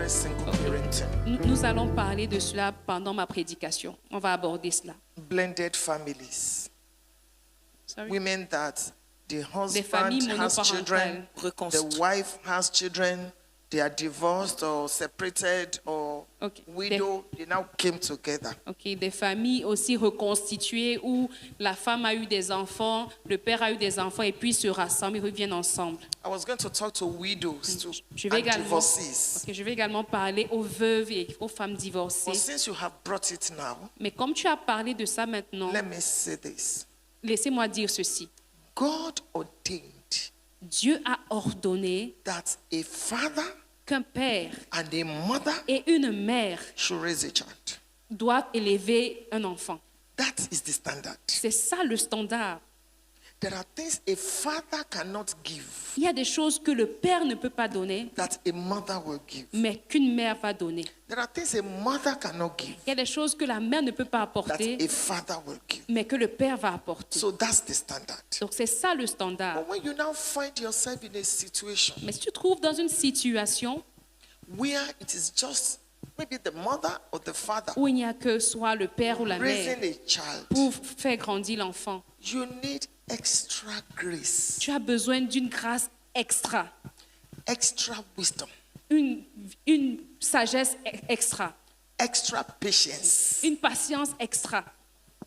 concerning single parenting. Nous allons parler de cela pendant ma prédication. On va aborder cela. Blended families. Sorry. Women that the husband familles has children, monoparentales. the wife has children, they are divorced or separated or Okay. widow, they now came together. Ok, des familles aussi reconstituées où la femme a eu des enfants, le père a eu des enfants et puis ils se rassemblent, ils reviennent ensemble. I was going to talk to widows too, Je vais and également, divorcees. ok, je vais également parler aux veuves et aux femmes divorcées. But since you have brought it now, Mais comme tu as parlé de ça maintenant, let me say this. laissez-moi dire ceci. God ordained Dieu a ordonné that a father qu'un père and a mother et une mère should raise a child. doivent élever un enfant. That is the standard. C'est ça le standard. There are things a father cannot give Il y a des choses que le père ne peut pas donner, that a mother will give. mais qu'une mère va donner. There are things a mother cannot give Il y a des choses que la mère ne peut pas that apporter, a father will give. mais que le père va apporter. So that's the standard. Donc c'est ça le standard. But when you now find yourself in a situation Mais si tu te trouves dans une situation where it is just maybe the mother or the father où il n'y a que soit le père ou la mère raising a child, pour faire grandir l'enfant, you need extra grace, tu as besoin d'une grâce extra, extra wisdom, une sagesse extra, extra patience. une patience extra.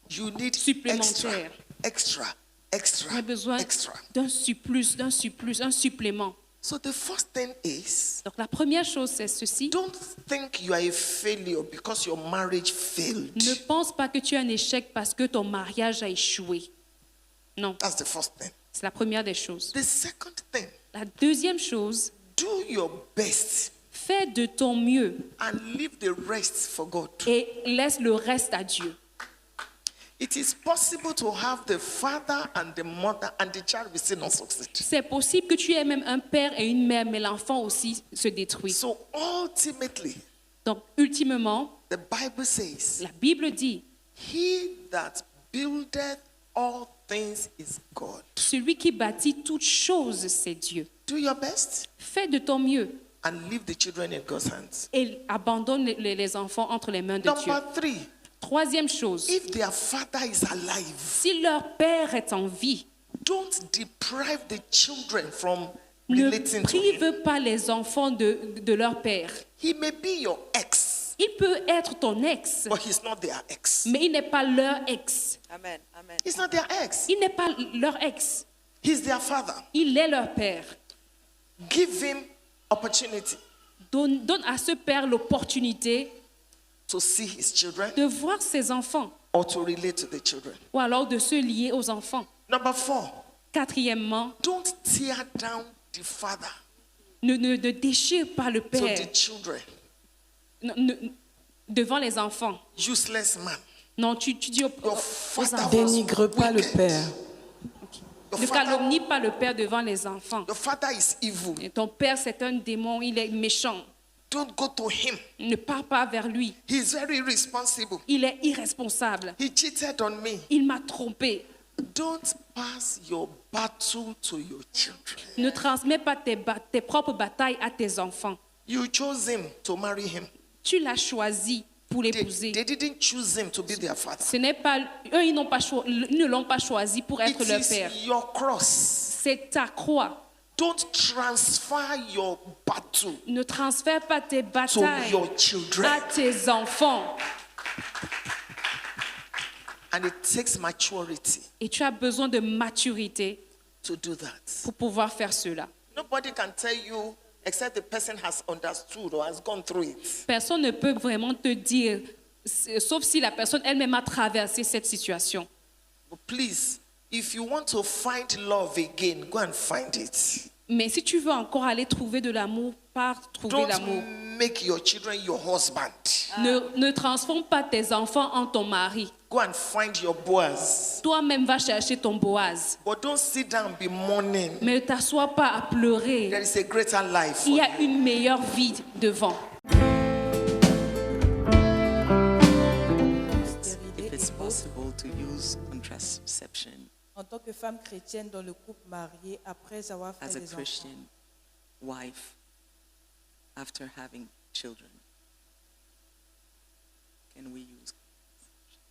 You need Supplémentaire. extra, Tu extra, as besoin extra. d'un surplus, un supplément. So the first thing is, Donc la première chose, c'est ceci. don't think you are a failure because your marriage failed. Ne pense pas que tu es un échec parce que ton mariage a échoué. Non, That's the first thing. c'est la première des choses. The second thing, La deuxième chose, do your best fais de ton mieux and leave the rest for God. et laisse le reste à Dieu. It is possible to have the father and the mother and the child will still not succeed. C'est possible que tu aies même un père et une mère, mais l'enfant aussi se détruit. So ultimately, Donc, ultimement, the Bible says, la Bible dit, he that buildeth all things is God. celui qui bâtit toutes choses, c'est Dieu. Do your best Fais de ton mieux and leave the children in God's hands. et abandonne les enfants entre les mains de Dieu. Number 3, Troisième chose, if their father is alive, si leur père est en vie, don't deprive the children from ne relating to him. prive pas les enfants de leur père. He may be your ex, Il peut être ton ex, but he's not their ex. mais il n'est pas leur ex. Amen. Amen. He's not their ex. Il n'est pas leur ex. He's their father. Il est leur père. Give him opportunity Donne à ce père l'opportunité to see his children de voir ses enfants or to relate to the children. ou alors de se lier aux enfants. Number 4, Quatrièmement, don't tear down the father ne déchire pas le to père the children. devant les enfants. Useless man. Non, tu dis aux Your enfants. father Dénigre was pas le wicked. père. Your Ne father, calomnie pas le père devant les enfants. your father is evil. Et ton père, c'est un démon, il est méchant. Don't go to him. Ne pars pas vers lui. He's very irresponsible. Il est irresponsable. He cheated on me. Il m'a trompé. Don't pass your battle to your children. Ne transmets pas tes propres batailles à tes enfants. You chose him to marry him. Tu l'as choisi pour They l'épouser. didn't choose him to be their father. Ce n'est pas eux, ils ne l'ont pas choisi pour être It leur is père. your cross. C'est ta croix. Don't transfer your battle Ne transfère pas tes to batailles your children. à tes enfants. And it takes maturity Et tu as besoin de maturité to do that. pour pouvoir faire cela. Nobody can tell you except the person has understood or has gone through it. Personne ne peut vraiment te dire, sauf si la personne elle-même a traversé cette situation. But please, if you want to find love again, go and find it. Mais si tu veux encore aller trouver de l'amour, pars trouver l'amour. Don't make your children your husband. Ne transforme pas tes enfants en ton mari. Go and find your Boaz. Toi-même va chercher ton Boaz. But don't sit down and be mourning. Mais ne t'assois pas à pleurer. There is a greater life Il for y a you. une meilleure vie devant. If it's possible to use contraception En tant que femme chrétienne dans le couple marié, après avoir fait as a des enfants, Christian wife after having children? Can we use?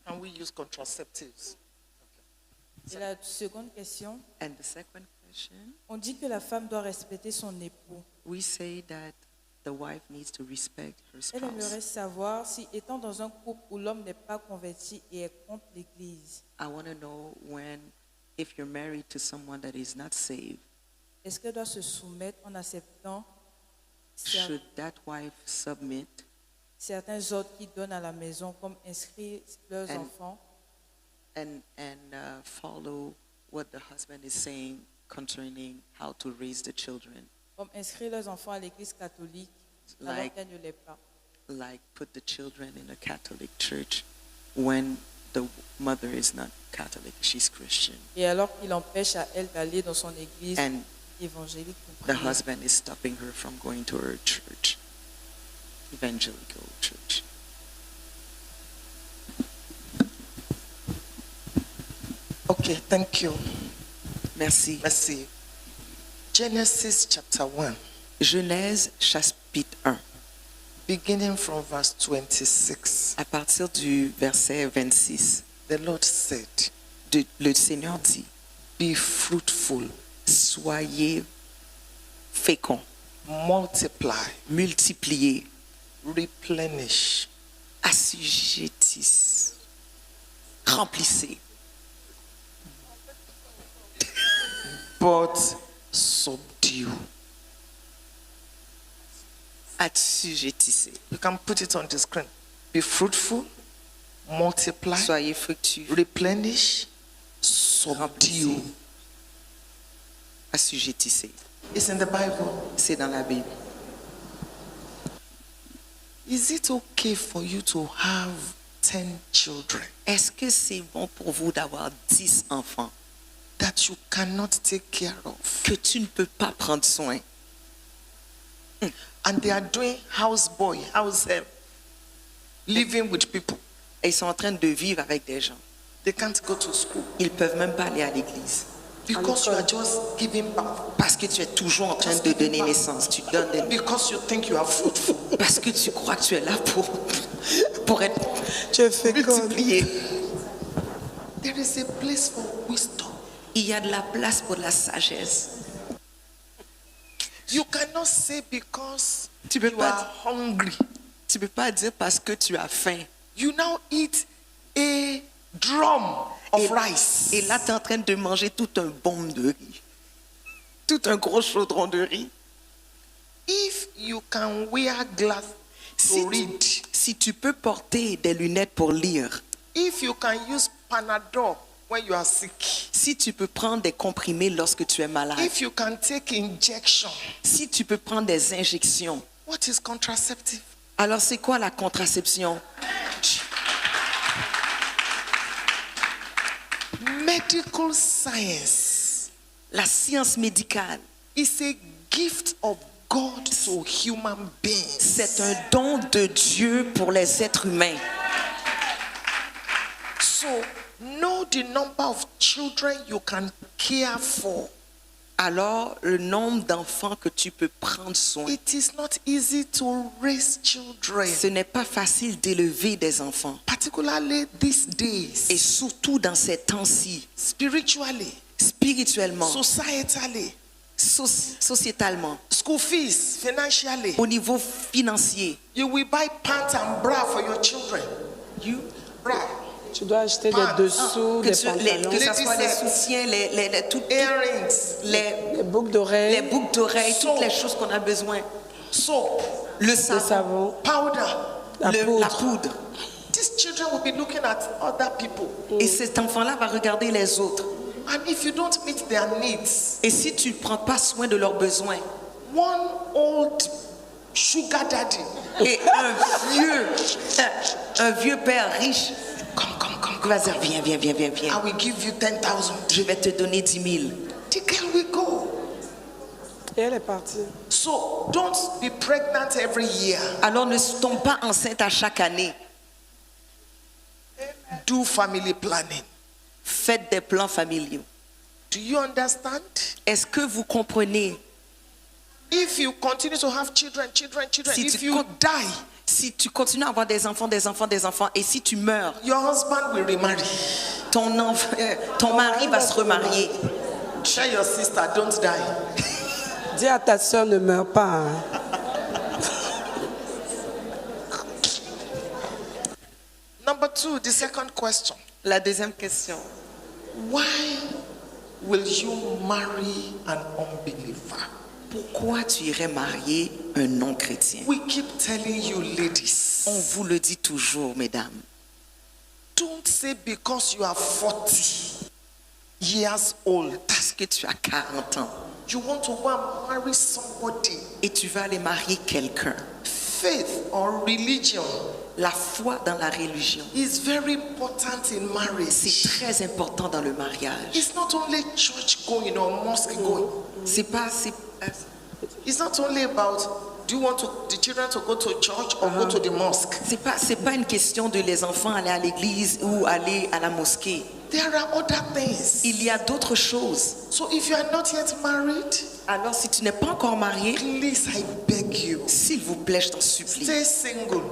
Can we use contraceptives? Et la seconde question, And the second question, on dit que la femme doit respecter son époux. we say that the wife needs to respect her Elle aimerait spouse. savoir si, étant dans un couple où l'homme n'est pas converti et est contre l'Église, I want to know if you're married to someone that is not saved, est-ce qu'elle doit se soumettre en acceptant cer- should that wife submit certains ordres qui donnent à la maison, comme inscrire leurs And- enfants, and follow what the husband is saying concerning how to raise the children, comme inscrire leurs enfants à l'Église catholique alors Like- qu'elle ne l'est pas. like put the children in a Catholic church when the mother is not Catholic, she's Christian, Et alors qu'il empêche à elle d'aller dans son église and évangélique pour the prier. husband is stopping her from going to her church, evangelical church. Okay, thank you. Merci. Merci. Genesis chapter 1, Genèse chapitre 1, beginning from verse 26. à partir du verset 26, The Lord said, le Seigneur dit, be fruitful, soyez féconds, multiply, multipliez, replenish, assujettissez, remplissez, but subdue. assujettissez. You can put it on the screen. Be fruitful, multiply, Soyez fructueux, replenish, subdue. assujettissez. It's in the Bible. C'est dans la Bible. Is it okay for you to have 10 children Est-ce que c'est bon pour vous d'avoir 10 enfants that you cannot take care of? que tu ne peux pas prendre soin? And they are doing houseboy, house help, living with people. Et ils sont en train de vivre avec des gens. They can't go to school Ils ne peuvent même pas aller à l'église. because you are just giving birth. Parce que tu es toujours en train de donner naissance. Tu donnes des... Because you think you are fruitful. Parce que tu crois que tu es là pour être Tu es féconde. multiplié. There is a place for wisdom. Il y a de la place pour la sagesse. You cannot say because Tu peux you pas are hungry. Tu ne peux pas dire parce que tu as faim. You now eat a drum of rice. Et là, tu es en train de manger tout un baume de riz. Tout un gros chaudron de riz. If you can wear glass to read, Si tu peux porter des lunettes pour lire, if you can use Panadol when you are sick, si tu peux prendre des comprimés lorsque tu es malade, if you can take injection, si tu peux prendre des injections, what is contraceptive? alors c'est quoi la contraception? Medical science La science médicale, is a gift of God to human beings. c'est un don de Dieu pour les êtres humains. So know the number of children you can care for. Alors, le nombre d'enfants que tu peux prendre soin, It is not easy to raise children, ce n'est pas facile d'élever des enfants. particularly these Et days, surtout dans ces temps-ci, spiritually, spirituellement, societally, sociétalement, school fees, financially. au niveau financier. You will buy pants and bra for your children. You, Bra, Tu dois acheter Pants. des dessous, que, des que pantalons, ça soit les Ladies' soutiens, earrings. les des boucles d'oreilles, boucles d'oreilles, So- toutes les choses qu'on a besoin. Soap, Le des savon, savons, powder. la la poudre. poudre. These children will be looking at other people. Et cet enfant-là va regarder les autres. And if you don't meet their needs, Et si tu ne prends pas soin de leurs besoins, one old sugar daddy, et un vieux père riche, come, vas-y, viens. I will give you 10,000. Je vais te donner 10 000. The girl will go. Et elle est partie. So don't be pregnant every year. Alors ne tombe pas enceinte à chaque année. Do family planning. Faites des plans familiaux. Do you understand? Est-ce que vous comprenez? If you continue to have children, Si if tu you con- die, Si tu continues à avoir des enfants, et si tu meurs, your husband will remarry. ton mari va se remarier. Tell your sister, don't die. Dis à ta soeur, ne meurs pas. Hein. Number 2, the second question. La deuxième question. Why will you marry an unbeliever? Pourquoi tu irais marier un non-chrétien? We keep telling you, ladies, On vous le dit toujours, mesdames. don't say because you are 40 years old, Parce que tu as 40 ans you want to go and marry somebody. et tu vas aller marier quelqu'un. Faith or religion La foi dans la religion, is very important in c'est marriage. très important dans le mariage. It's not only church going or mosque going. It's not only about do you want the children to go to church or go to the mosque. C'est pas une question de les enfants aller à l'église ou aller à la mosquée. There are other things. Il y a d'autres choses. So if you are not yet married, Alors si tu n'es pas encore marié, please, I beg you, s'il vous plaît, je t'en supplie, stay single.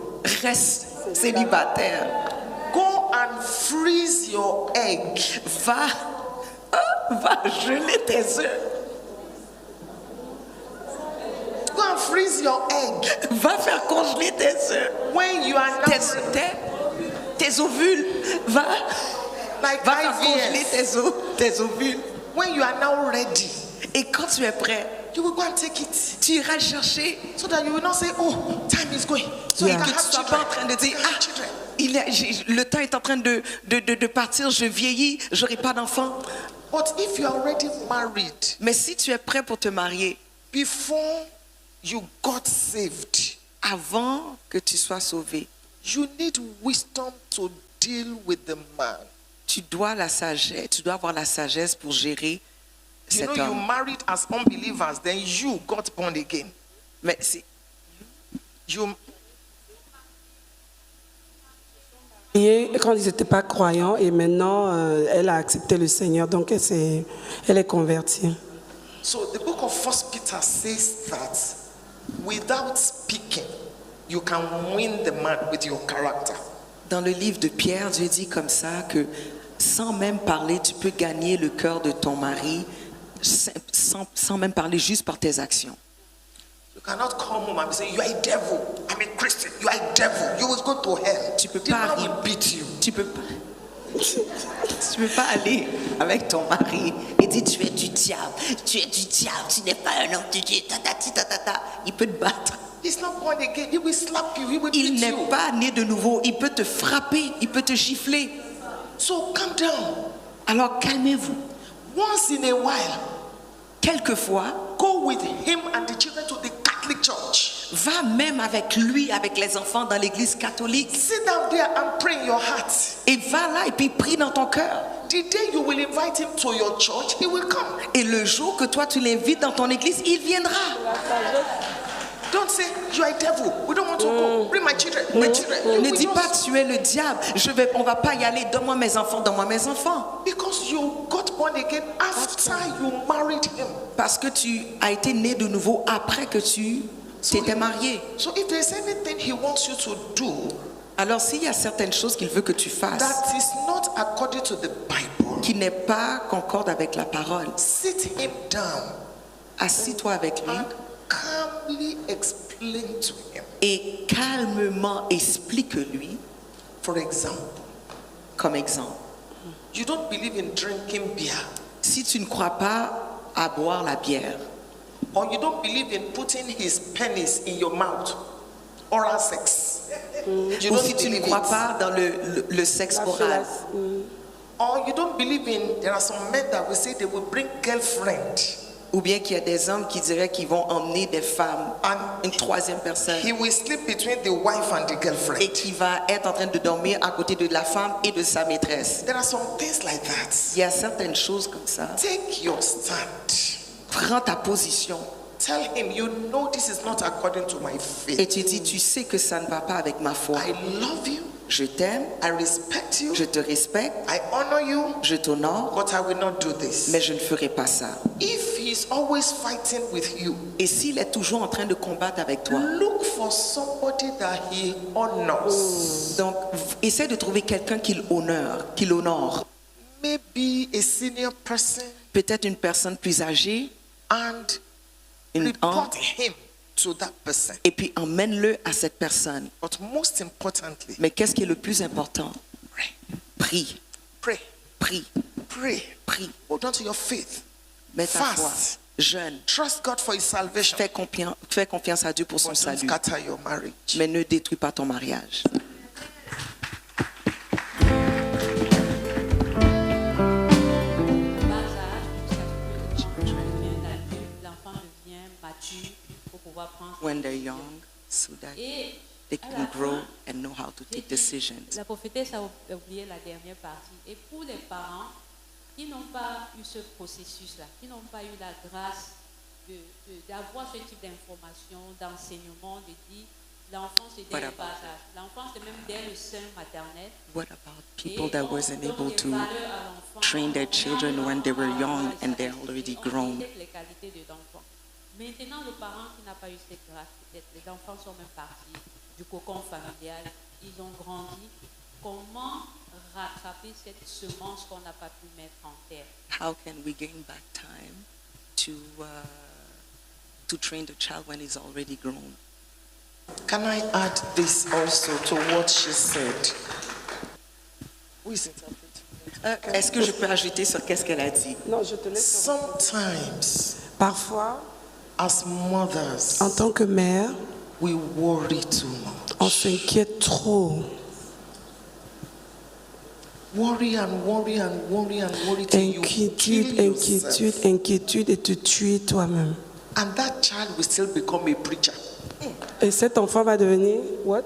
reste célibataire. Go and freeze your egg. Va geler tes œufs. Go and freeze your egg. Va faire congeler tes œufs. When you are now Tes ovules. Va like faire congeler IVF, tes ovules. when you are now ready, Et quand tu es prêt, you will go and take it tu iras le chercher. so that you will not say, "Oh, time is going." So Yeah. you can Que tu have sois children. pas en train de dire, You can have ah, children. le temps est en train de partir, je vieillis, j'aurai pas d'enfant. But if you are already married, Mais si tu es prêt pour te marier, before you got saved, avant que tu sois sauvé, you need wisdom to deal with the man. tu dois avoir la sagesse pour gérer You cet know, you homme. married as unbelievers, then you got born again. Mais c'est- You Et quand ils n'étaient pas croyants, et maintenant, elle a accepté le Seigneur, donc elle est convertie. So the book of 1 Peter says that without speaking, you can win the man with your character. Dans le livre de Pierre, Dieu dit comme ça que sans même parler, tu peux gagner le cœur de ton mari sans même parler, juste par tes actions. You cannot come home and say, "You are a devil. I'm a Christian. You are a devil. You will go to hell." Tu peux The pas man will beat you. Tu peux pas aller avec ton mari et dire tu es du diable, tu n'es pas un homme de Dieu, tatati tatata. Il peut te battre. He's not born again. He will slap you. He will Il beat n'est you. pas né de nouveau, il peut te frapper, il peut te gifler. So calm down. Alors calmez-vous. Once in a while, Quelquefois, go with him and the children to the Catholic Church. va même avec lui, avec les enfants dans l'église catholique. Sit down there and pray in your heart. Et va là et puis prie dans ton cœur. The day you will invite him to your church, he will come. Et le jour que toi tu l'invites dans ton église, il viendra. Don't say, "You are a devil. We don't want to go. Bring my children. My children." You Ne will dis just- pas tu es le diable. On va pas y aller. Donne-moi mes enfants, donne-moi mes enfants. Because you got born again after you married him. Parce que tu as été né de nouveau après que tu t'étais marié. So if there's anything he wants you to do Alors s'il y a certaines choses qu'il veut que tu fasses that is not according to the Bible, qui n'est pas concorde avec la parole, sit him down assis-toi avec lui and calmly explain to him. et calmement explique-lui. For example, Comme exemple, you don't believe in drinking beer, si tu ne crois pas à boire la bière, or you don't believe in putting his penis in your mouth, oral sex. You ou don't si tu ne believe crois it. pas dans le sexe La oral, Or you don't believe in, there are some men that will say they will bring girlfriend ou bien qu'il y a des hommes qui diraient qu'ils vont emmener des femmes, and une troisième personne, he will sleep between the wife and the et girlfriend. qui va être en train de dormir à côté de la femme et de sa maîtresse. There are some things like that. Il y a certaines choses comme ça. Take your stand. Prends ta position Tell him, you know this is not according to my et faith. tu dis, tu sais que ça ne va pas avec ma foi. I love you. Je t'aime, I respect you, je te respecte, I honor you, je t'honore, but I will not do this. mais je ne ferai pas ça. If he's always fighting with you, Et s'il est toujours en train de combattre avec toi, look for somebody that he honors. donc essaie de trouver quelqu'un qu'il honore. Maybe a senior person, Peut-être une personne plus âgée, and report him to that person. et puis emmène-le à cette personne. But most importantly, Mais qu'est-ce qui est le plus important? pray, Prie, pray, prie, pray. prie. Hold on to your faith. Mets ta foi. Fast. Jeûne. Trust God for his salvation. Fais confiance à Dieu pour son But don't salut. scatter your marriage. Mais ne détruis pas ton mariage. L'enfant devient mature pour pouvoir prendre. When they're young, so that Et they à la can grow fin, and know how to j'ai take dit, decisions. la prophétesse a oublié la dernière partie. Et pour les parents qui n'ont pas eu ce processus-là, qui n'ont pas eu la grâce d'avoir ce type d'information, d'enseignement, de dire l'enfant c'est dès What le about- bas âge. L'enfant c'est même dès le sein maternel. What about Et people that on wasn't donne able des to valeurs à l'enfant. train their children when they were young and they're On already détecte grown? les qualités de l'enfant. Maintenant, le parent qui n'a pas eu cette grâce, peut-être les enfants sont même partis du cocon familial, ils ont grandi. Comment rattraper cette semence qu'on n'a pas pu mettre en terre? How can we gain back time to train the child when he's already grown? Can I add this also to what she said? Who is interpreting? Est-ce que je peux ajouter sur qu'est-ce qu'elle a dit? Non, je te laisse. Sometimes, Parfois, as mothers, en tant que mère, we worry too much. on s'inquiète trop. Worry and worry and worry and worry till you kill Inquiétude, yourself. inquiétude, inquiétude et te tuer toi-même. And that child will still become a preacher. Et cet enfant va devenir what?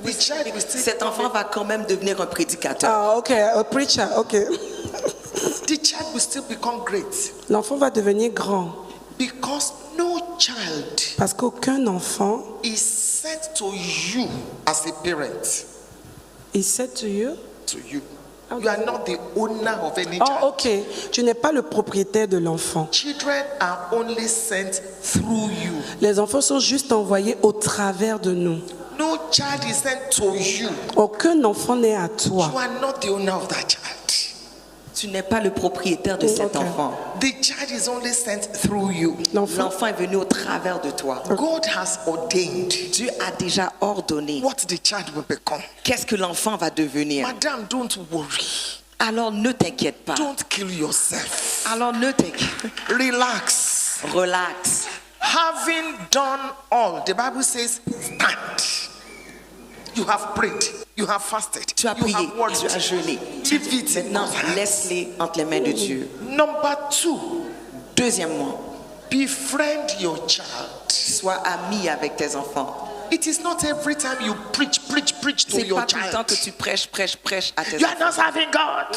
The child will still Cet enfant va quand même devenir un prédicateur. Ah, ok, a preacher, ok. the child will still become great L'enfant va devenir grand because no child parce qu'aucun enfant is sent to you as a parent. is said to you. To you. You are not the owner of any Oh, child. ok. Tu n'es pas le propriétaire de l'enfant. Children are only sent through you. Les enfants sont juste envoyés au travers de nous. No child is sent to you. Aucun enfant n'est à You toi. are not the owner of that child. Tu n'es pas le propriétaire de cet Ok. enfant. The child is only sent through you. L'enfant, L'enfant est venu au travers de toi. God has ordained Dieu a déjà ordonné what the child will become. qu'est-ce que l'enfant va devenir. Madam, don't worry. Alors ne t'inquiète pas. Don't kill yourself. Alors ne t'inquiète. Relax. Relax. Having done all, the Bible says, stand. You have prayed. You have fasted. Tu as you prié, have worked. tu as jeûné. Leave it in Maintenant, God's hands. laisse-les entre les mains de Dieu. Number 2, Deuxièmement, befriend your child. sois ami avec tes enfants. It is not every time you preach to C'est your pas tout le temps child. que tu prêches à tes You are enfants. not serving God.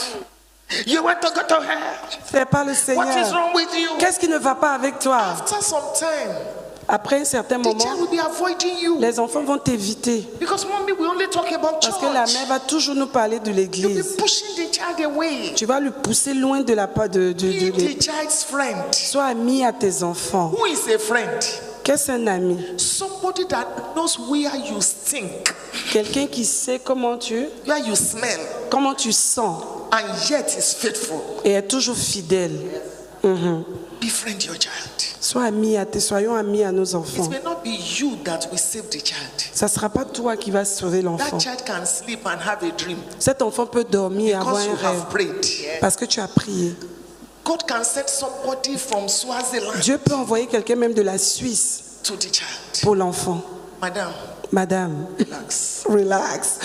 You want to go to hell. fais pas le What is Seigneur. wrong with you? Qu'est-ce qui ne va pas avec toi? After some time, Après un certain the moment, child will be avoiding you. les enfants vont t'éviter. Because mommy, we only talk about Parce que la church. mère va toujours nous parler de You'll be l'église. pushing the child away. Tu vas le pousser loin de la part de Be the child's friend. Sois ami à tes enfants. Who is a friend? Qu'est-ce qu'un ami? Somebody that knows where you stink, Quelqu'un qui sait comment where you smell, tu sens and yet is faithful. et est toujours fidèle. Befriend your child. Soyons amis à nos It enfants. may not be you that will save the child. Ça ne sera pas toi qui vas sauver l'enfant. That child can sleep and have a dream Cet enfant peut dormir et avoir because un you rêve have prayed. parce que tu as prié. God can send somebody from Swaziland Dieu peut envoyer quelqu'un même de la Suisse to the child. pour l'enfant. Madam, Madame, relax. relax.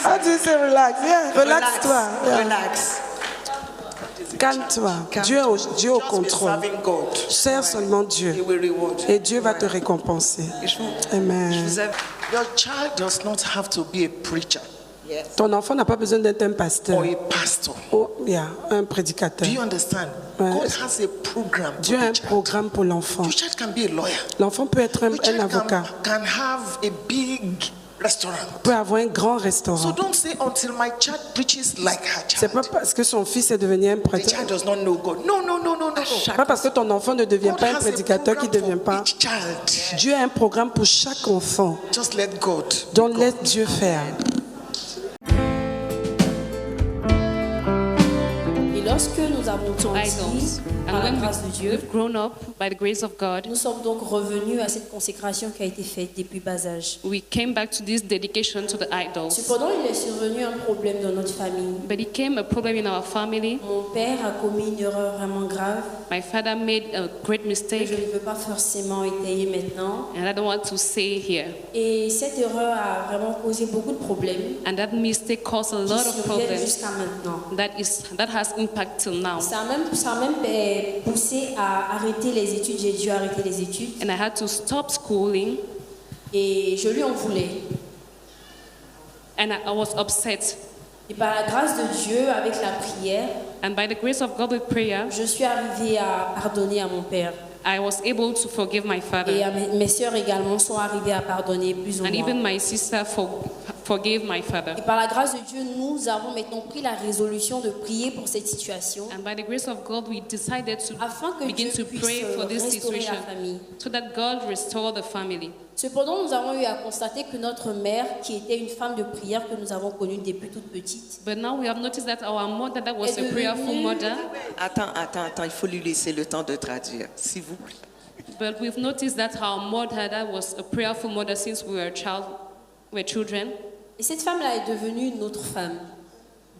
How do you say relax? Yeah, relax-toi. Yeah. Relax. Calme-toi. Dieu est au Just be contrôle. serving God. Sers seulement He Dieu will reward you. et Dieu va te récompenser. Je vous Amen. invite. Your child does not have to be a preacher. Yes. Ton enfant n'a pas besoin d'être un pasteur. or a pastor. Oh, yeah, un prédicateur. Do you understand? Ouais. God has a program. Dieu for a un the child. programme pour l'enfant. Your child can be a lawyer. L'enfant peut être Your un child avocat, can have a big restaurant. peut avoir un grand So restaurant. don't say until my child preaches like her C'est pas child. parce que son fils est devenu un The prêtre. child does not know God. No, no, no, no, no, no. C'est pas parce que ton enfant ne devient God pas un has a prédicateur qu'il ne program devient for pas. each child. Dieu a un programme pour chaque enfant. Just let God. Donc laisse Dieu faire. Et lorsque nous avons grandi Idols. par And la when grâce de Dieu, we've grown up by the grace of God, nous sommes donc revenus à cette consécration qui a été faite depuis bas âge. we came back to this dedication to the idols. Cependant, il est survenu un problème dans notre famille. But it came a problem in our family. Mon père a commis une erreur vraiment grave My father made a great que je mistake, ne peux pas forcément étayer maintenant. and I don't want to say here. Et cette erreur a vraiment causé beaucoup de problèmes And that mistake caused a qui lot of surviennent problems jusqu'à maintenant. that has impact till now. Ça a même poussé à arrêter les études. J'ai dû arrêter les études And I had to stop schooling, et je lui en voulais. and I was upset. Et par la grâce de Dieu, avec la prière, And by the grace of God with prayer, je suis arrivée à pardonner à mon père. I was able to forgive my Et father. mes sœurs également sont arrivées à pardonner plus ou And even moins. my sister forgave my father. Et par la grâce de Dieu, nous avons maintenant pris la résolution de prier pour cette situation And by the grace of God, we decided to afin que begin Dieu to puisse pray for this restaurer situation la famille. so that God restore the family. Cependant, nous avons eu à constater que notre mère, qui était une femme de prière que nous avons connue depuis toute petite, But now we have noticed that our mother, that was est a prayerful devenue- mother, Attends, il faut lui laisser le temps de traduire, s'il vous plaît. but we've noticed that our mother, that was a prayerful mother since we were children. et cette femme-là est devenue une autre femme.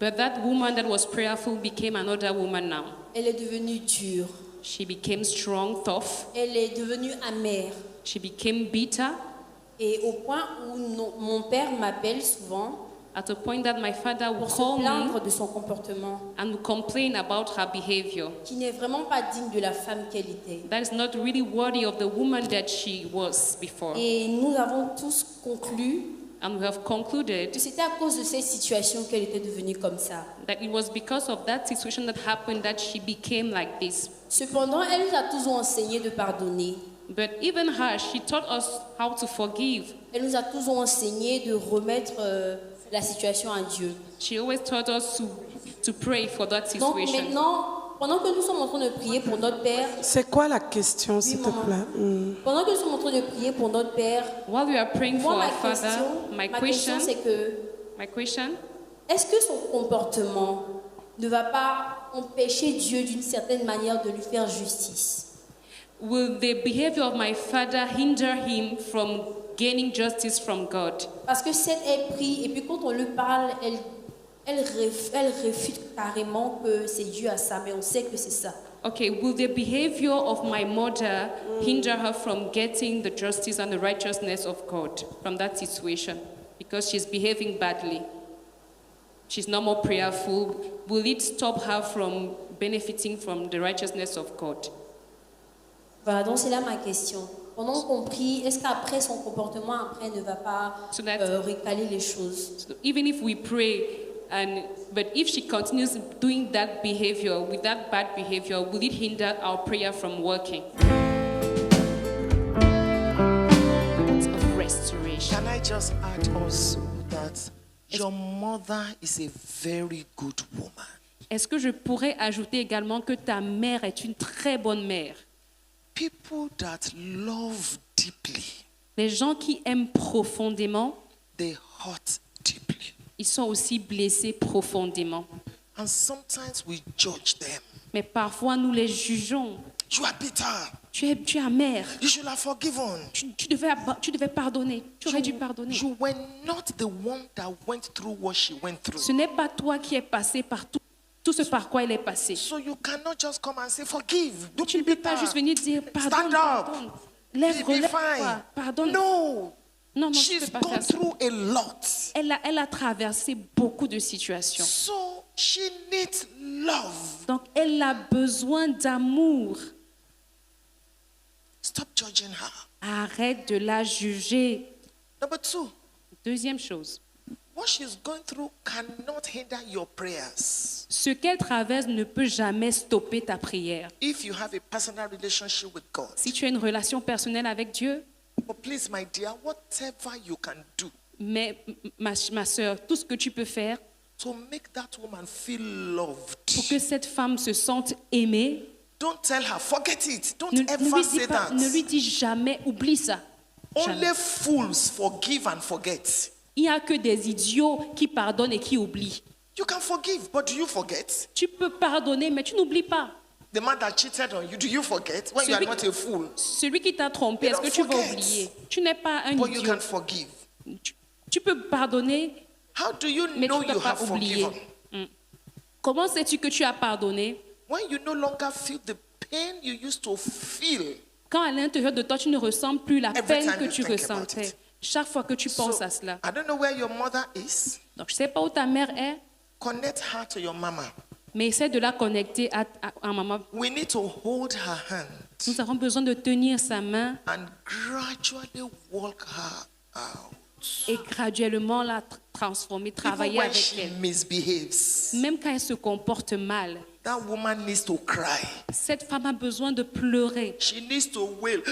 But that woman that was prayerful became another woman now. Elle est devenue dure. She became strong, tough. Elle est devenue amère. She became bitter, Et au point où mon père m'appelle souvent at a point that my father would pour se call me plaindre de son comportement, and would complain about her behavior. qui n'est vraiment pas digne de la femme qu'elle était. That is not really worthy of the woman that she was before. Et nous avons tous conclu And we have concluded que c'était à cause de cette situation qu'elle était devenue comme ça. that it was because of that situation that happened that she became like this. Cependant, elle nous a toujours enseigné de pardonner. But even her, she taught us how to forgive. Elle nous a toujours enseigné de remettre la situation à Dieu. She always taught us to pray for that Donc situation. maintenant, pendant que nous sommes en train de prier pour notre Père, C'est quoi la question, s'il te maman. plaît? pendant que nous sommes en train de prier pour notre Père, While we are praying for moi, our father, ma question c'est que my question, est-ce que son comportement ne va pas empêcher Dieu d'une certaine manière de lui faire justice? will the behavior of my father hinder him from gaining justice from God? Parce que cette est pris, et puis quand on lui parle, elle réfute carrément que c'est Dieu à ça, mais on sait que c'est ça. Okay, will the behavior of my mother hinder her from getting the justice and the righteousness of God from that situation? Because she's behaving badly. She's no more prayerful. Will it stop her from benefiting from the righteousness of God? Voilà, donc c'est là ma question. Pendant qu'on prie, est-ce qu'après son comportement, après, ne va pas So that- récaler les choses? So even if we pray, but if she continues doing that behavior, with that bad behavior, will it hinder our prayer from working? Of restoration. Can I just add also that your mother is a very good woman. Est-ce que je pourrais ajouter également que ta mère est une très bonne mère? People that love deeply, Les gens qui aiment profondément, they hurt deeply. ils sont aussi blessés profondément. And sometimes we judge them. Mais parfois, nous les jugeons. You are bitter. Tu es amer. You should have forgiven. Tu devais pardonner. Tu aurais dû pardonner. You were not the one that went through what she went through. Ce n'est pas toi qui es passé par tout ce par quoi elle est passée. So you cannot just come and say, forgive. Don't Tu ne be peux pas bitter. juste venir dire pardonne, Stand up. pardonne. Be Relève-toi, fine. pardonne. No. Non, tu ne She's peux pas gone faire ça. through a lot. Elle a traversé beaucoup de situations. So she needs love. Donc, elle a besoin d'amour. Stop judging her. Arrête de la juger. Number two, Deuxième chose, What she's going through cannot hinder your prayers. Ce qu'elle traverse ne peut jamais stopper ta prière. If you have a personal relationship with God. Si tu as une relation personnelle avec Dieu, But please, my dear, whatever you can do mais ma soeur, tout ce que tu peux faire to make that woman feel loved. pour que cette femme se sente aimée, Don't tell her, forget it. Don't ne ever lui say dis pas, that. ne lui dis jamais, oublie ça. Only Jamais. fools forgive and forget. Il n'y a que des idiots qui pardonnent et qui oublient. You can forgive, but do you forget? Tu peux pardonner, mais tu n'oublies pas. The man that cheated on you, do you forget? When you are Celui- not a fool, Celui qui t'a trompé, You est-ce que don't tu vas forget. oublier? Tu n'es pas un but you idiot. can forgive. Tu peux pardonner, How do you mais know tu ne you peux pas have oublier. forgiven? Comment sais-tu que tu as pardonné? When you no longer feel the pain you used to feel. Quand à l'intérieur de toi, tu ne ressens plus la Every peine time que you tu think about ressentais. it. Chaque fois que tu penses So, à cela. I don't know where your mother is. Donc, je ne sais pas où ta mère est, Connect her to your mama. mais essaie de la connecter à maman. We need to hold her hand Nous avons besoin de tenir sa main and gradually walk her out. et graduellement la transformer, Even travailler when avec she elle. misbehaves, Même quand elle se comporte mal, that woman needs to cry. cette femme a besoin de pleurer. She needs to wail.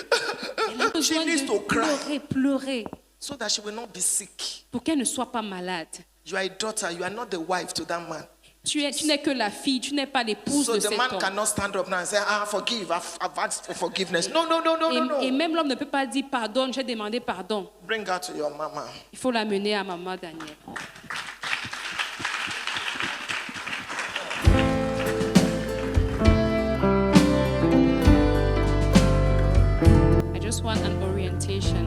Elle a She besoin needs de to cry pleurer so that she will not be sick. pour qu'elle ne soit pas malade. You are a daughter, you are not the wife to that man. Tu n'es que la fille, tu n'es pas l'épouse So de the cet man homme. cannot stand up now and say, forgive, I've asked for forgiveness. No, no, no, no, no, no. Et même l'homme ne peut pas dire pardon, j'ai demandé pardon. Bring her to your mama. Il faut l'amener à maman Daniel. I just want an orientation.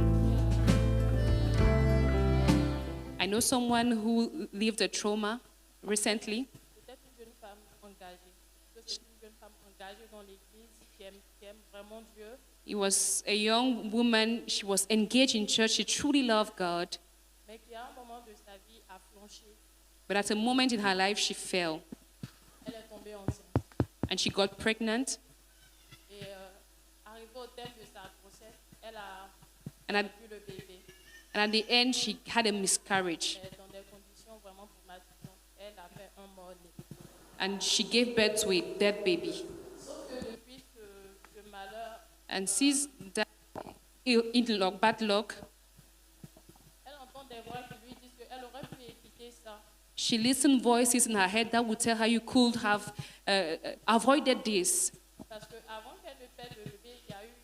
I know someone who lived a trauma recently. Peut-être une jeune femme engagée. Que c'est une jeune femme engagée dans l'église qui aime vraiment Dieu. It was a young woman, she was engaged in church, she truly loved God, Mais qui à un moment de sa vie a flanché. but at a moment in her life she fell Elle est tombée enceinte. and she got pregnant. Et arrivée au terme de sa grossesse, elle a And at, vu le bébé. and at the end, she had a miscarriage. Mais dans des conditions vraiment traumatisantes. Elle a fait un mort-né. And she gave birth to a dead baby. Sauf que depuis ce malheur, And sees that in luck, bad luck, elle entend des voix qui lui disent qu'elle aurait pu éviter ça. she listened voices in her head that would tell her you could have avoided this. Parce qu'avant qu'elle ne perde le bébé,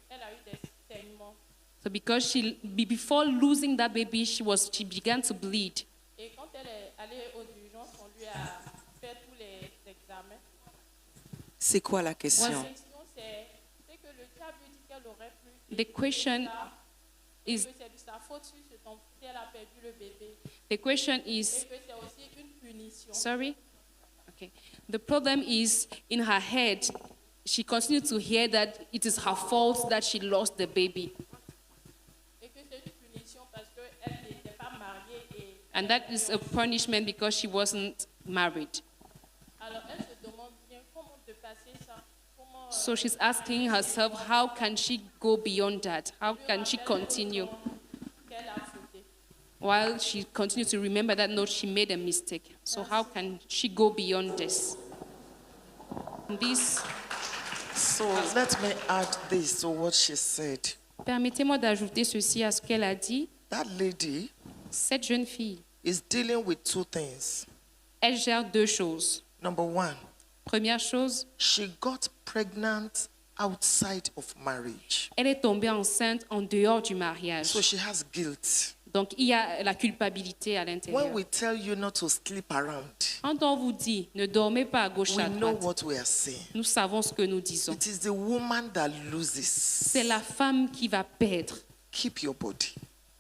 elle a eu des saignements. So because before losing that baby, she began to bleed. Et quand elle est allée aux urgences, on lui a fait tous les examens. C'est quoi la La question? question, c'est que le diable dit qu'elle aurait pu The question ça, is, que c'est de sa faute si elle a perdu le bébé. the question Et is, que c'est aussi une punition. sorry? Okay. The problem is in her head, she continued to hear that it is her fault that she lost the baby. Et que c'est une punition parce qu'elle n'était pas mariée. Et And that is a punishment because she wasn't married. alors elle se demande bien comment de passer ça. Comment So she's asking herself, how can she go beyond that? How can she continue? qu'elle a fauté. While she continues to remember that no, she made a mistake. So how can she go beyond this? This, So let me add this to what she said. permettez-moi d'ajouter ceci à ce qu'elle a dit. That lady Cette jeune fille, is dealing with two things. elle gère deux choses. Number one, Première chose, she got pregnant outside of marriage. elle est tombée enceinte en dehors du mariage. So she has guilt. Donc il y a la culpabilité à When l'intérieur. we tell you not to sleep around, Quand on vous dit ne dormez pas à gauche we à know droite, what we are saying. nous savons ce que nous disons. It is the woman that loses. C'est la femme qui va perdre. Keep your body.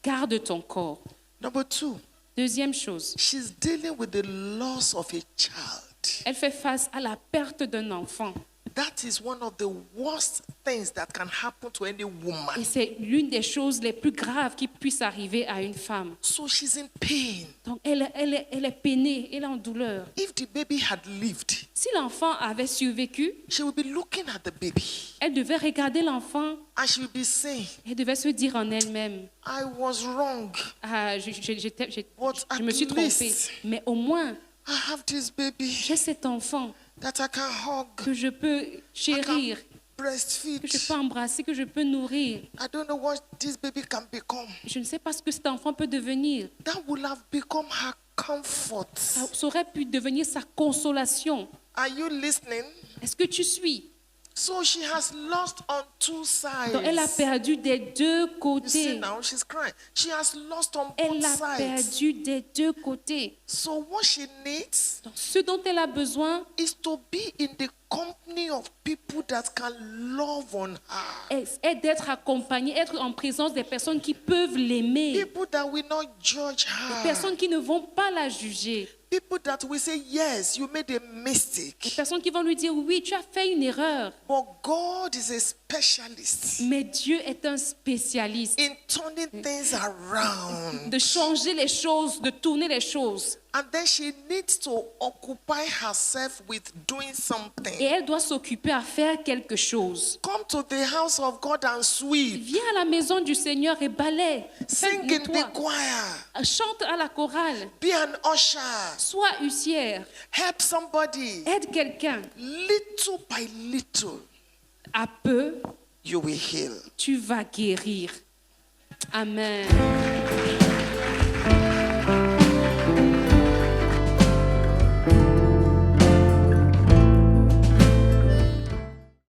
Garde ton corps. Number two, Deuxième chose, she's dealing with the loss of a child. elle fait face à la perte d'un enfant. That is one of the worst things that can happen to any Et woman. c'est l'une des choses les plus graves qui puissent arriver à une femme. So she's in pain. Donc elle est peinée, elle est en douleur. If the baby had lived, Si l'enfant avait survécu, she would be looking at the baby elle devait regarder l'enfant, and she would be saying, elle devait se dire en elle-même, I was wrong, ah, je but me suis at trompée. least Mais au moins, I have this baby j'ai cet enfant that I can hug, que je peux I chérir, can breastfeed. que je peux embrasser, que je peux nourrir. I don't know what this baby can become. Je ne sais pas ce que cet enfant peut devenir. That will have become her comfort. Ça aurait pu devenir sa consolation. Are you listening? Est-ce que tu suis? So she has lost on two Donc, elle a sides. perdu des deux You see côtés. now, she's crying. She has lost on Elle both a sides. perdu des deux côtés. So what she needs Donc, ce dont elle a besoin is to be in the company of people that can love on her. est d'être accompagnée, être en présence des personnes qui peuvent l'aimer. People that will not judge Des her. personnes qui ne vont pas la juger. People that will say, yes, you made a Des mistake. personnes qui vont lui dire, oui, tu as fait une erreur. But God is a specialist Mais Dieu est un spécialiste in turning things around. de changer les choses, de tourner les choses. And then she needs to occupy herself with doing Et something. elle doit s'occuper à faire quelque chose. Come to the house of God and sweep. Viens à la maison du Seigneur et balaie. Sing in the Nettoie. choir. Chante à la chorale. Be an usher. Sois huissière. Help somebody. Aide quelqu'un. Little by little, À peu, you will heal. tu vas guérir. Amen.